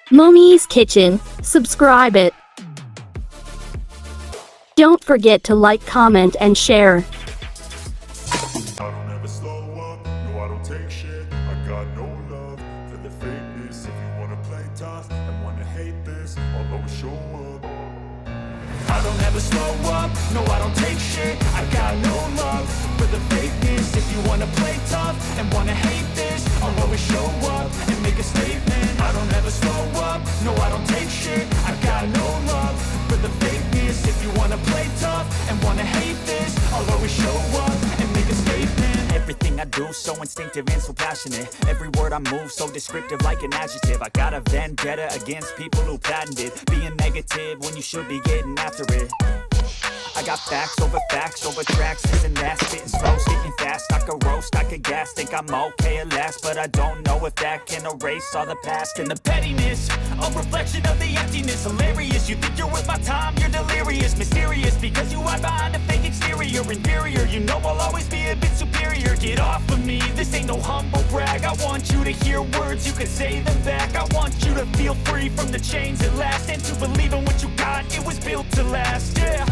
Mommy's Kitchen, subscribe it. Don't forget to like, comment, and share. I don't ever slow up, no I don't take shit. I got no love for the fakeness. If you wanna play tough and wanna hate this, I'll always show up. I don't ever slow up, no I don't take shit. I got no love for the fakeness. If you wanna play tough and wanna hate this, I'll always show up and make a statement. I don't ever slow up, no I don't take shit. I got no love for the fakeness. If you wanna play tough and wanna hate this, I'll always show up and make a statement. Everything I do so instinctive and so passionate. Every word I move so descriptive like an adjective. I got a vendetta against people who patented being negative when you should be getting after it. I got facts over tracks. Isn't that spitting slow, spitting fast? I could roast, I could gas. Think I'm okay at last, but I don't know if that can erase all the past. And the pettiness, a reflection of the emptiness. Hilarious, you think you're worth my time, you're delirious. Mysterious, because you hide behind a fake exterior. Inferior, you know I'll always be a bit superior. Get off of me, this ain't no humble brag. I want you to hear words, you can say them back. I want you to feel free from the chains at last, and to believe in what you got, it was built to last, yeah.